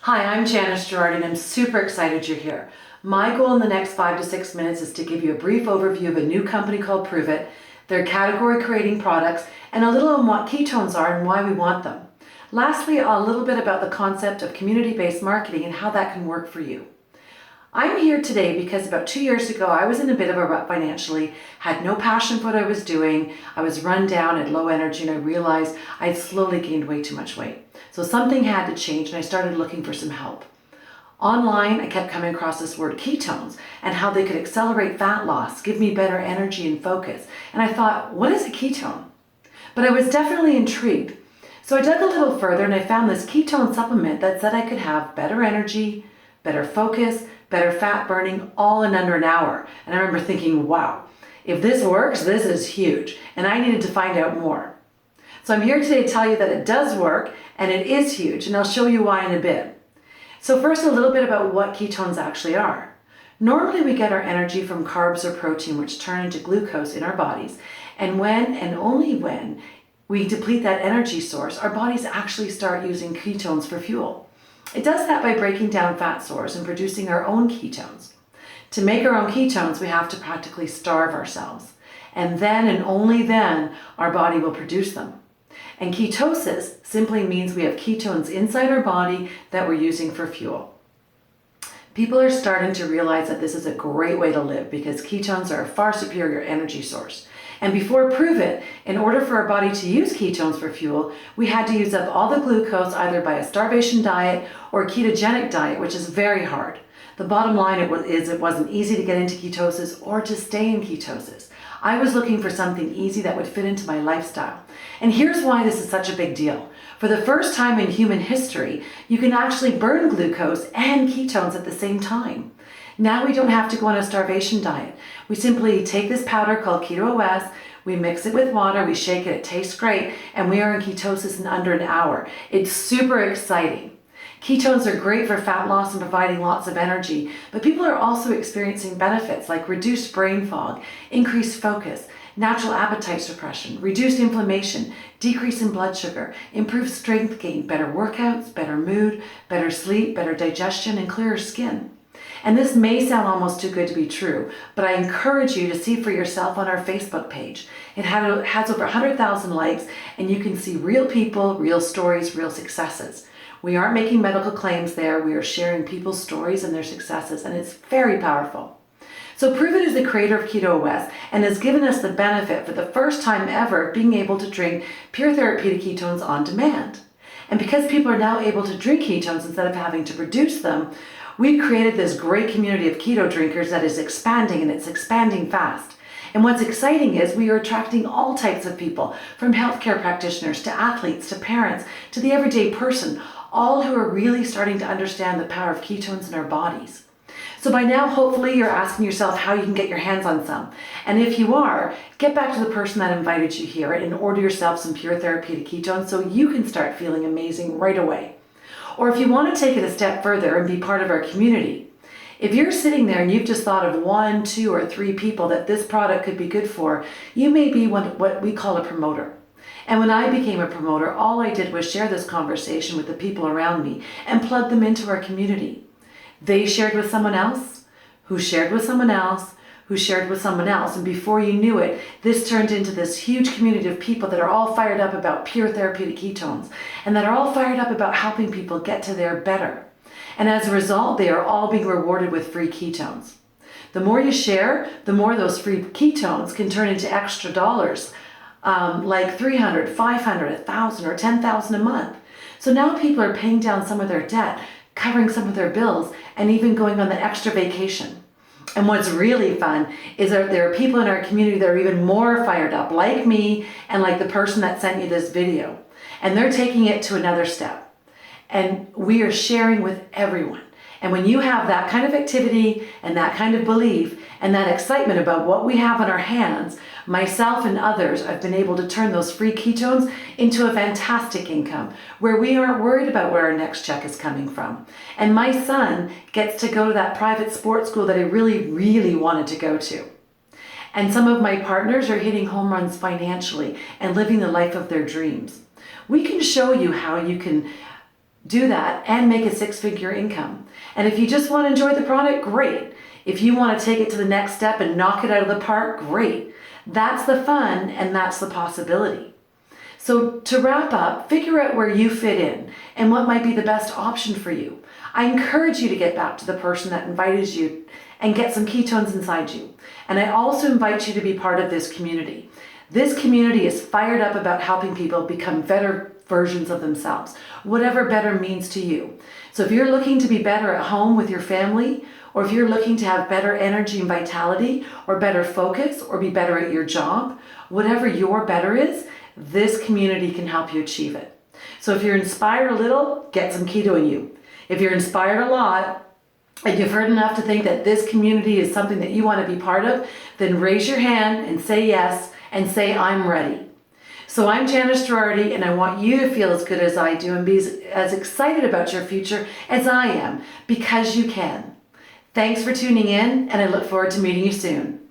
Hi, I'm Janice Gerard and I'm super excited you're here. My goal in the next 5 to 6 minutes is to give you a brief overview of a new company called Pruvit, their category creating products, and a little on what ketones are and why we want them. Lastly, a little bit about the concept of community-based marketing and how that can work for you. I'm here today because about 2 years ago, I was in a bit of a rut financially, had no passion for what I was doing. I was run down, had low energy, and I realized I'd slowly gained way too much weight. So something had to change, and I started looking for some help. Online, I kept coming across this word ketones and how they could accelerate fat loss, give me better energy and focus. And I thought, what is a ketone? But I was definitely intrigued. So I dug a little further and I found this ketone supplement that said I could have better energy, better focus, better fat burning, all in under an hour. And I remember thinking, wow, if this works, this is huge. And I needed to find out more. So I'm here today to tell you that it does work and it is huge, and I'll show you why in a bit. So first, a little bit about what ketones actually are. Normally we get our energy from carbs or protein, which turn into glucose in our bodies. And when and only when we deplete that energy source, our bodies actually start using ketones for fuel. It does that by breaking down fat stores and producing our own ketones. To make our own ketones, we have to practically starve ourselves. And then and only then our body will produce them. And ketosis simply means we have ketones inside our body that we're using for fuel. People are starting to realize that this is a great way to live because ketones are a far superior energy source. And before Pruvit, in order for our body to use ketones for fuel, we had to use up all the glucose either by a starvation diet or a ketogenic diet, which is very hard. The bottom line is it wasn't easy to get into ketosis or to stay in ketosis. I was looking for something easy that would fit into my lifestyle. And here's why this is such a big deal. For the first time in human history, you can actually burn glucose and ketones at the same time. Now we don't have to go on a starvation diet. We simply take this powder called Keto OS, we mix it with water, we shake it, it tastes great, and we are in ketosis in under an hour. It's super exciting. Ketones are great for fat loss and providing lots of energy, but people are also experiencing benefits like reduced brain fog, increased focus, natural appetite suppression, reduced inflammation, decrease in blood sugar, improved strength gain, better workouts, better mood, better sleep, better digestion, and clearer skin. And this may sound almost too good to be true, but I encourage you to see for yourself on our Facebook page. It has over 100,000 likes, and you can see real people, real stories, real successes. We aren't making medical claims there. We are sharing people's stories and their successes, and it's very powerful. So Pruvit is the creator of Keto OS and has given us the benefit for the first time ever of being able to drink pure therapeutic ketones on demand. And because people are now able to drink ketones instead of having to produce them, we created this great community of keto drinkers that is expanding, and it's expanding fast. And what's exciting is we are attracting all types of people, from healthcare practitioners to athletes to parents to the everyday person, all who are really starting to understand the power of ketones in our bodies. So by now, hopefully you're asking yourself how you can get your hands on some. And if you are, get back to the person that invited you here and order yourself some pure therapeutic ketones so you can start feeling amazing right away. Or if you want to take it a step further and be part of our community, if you're sitting there and you've just thought of 1, 2, or 3 people that this product could be good for, you may be what we call a promoter. And when I became a promoter, all I did was share this conversation with the people around me and plug them into our community. They shared with someone else, who shared with someone else, who shared with someone else. And before you knew it, this turned into this huge community of people that are all fired up about pure therapeutic ketones and that are all fired up about helping people get to their better. And as a result, they are all being rewarded with free ketones. The more you share, the more those free ketones can turn into extra dollars, like $300, $500, $1,000, or $10,000 a month. So now people are paying down some of their debt, covering some of their bills, and even going on the extra vacation. And what's really fun is that there are people in our community that are even more fired up, like me and like the person that sent you this video. And they're taking it to another step. And we are sharing with everyone. And when you have that kind of activity and that kind of belief and that excitement about what we have in our hands, myself and others have been able to turn those free ketones into a fantastic income where we aren't worried about where our next check is coming from. And my son gets to go to that private sports school that he really, really wanted to go to. And some of my partners are hitting home runs financially and living the life of their dreams. We can show you how you can do that and make a six-figure income. And if you just want to enjoy the product, great. If you want to take it to the next step and knock it out of the park, great. That's the fun and that's the possibility. So to wrap up, figure out where you fit in and what might be the best option for you. I encourage you to get back to the person that invited you and get some ketones inside you. And I also invite you to be part of this community. This community is fired up about helping people become better versions of themselves, whatever better means to you. So if you're looking to be better at home with your family, or if you're looking to have better energy and vitality, or better focus, or be better at your job, whatever your better is, this community can help you achieve it. So if you're inspired a little, get some keto in you. If you're inspired a lot, and you've heard enough to think that this community is something that you want to be part of, then raise your hand and say yes, and say, I'm ready. So I'm Janice Girardi, and I want you to feel as good as I do and be as excited about your future as I am, because you can. Thanks for tuning in, and I look forward to meeting you soon.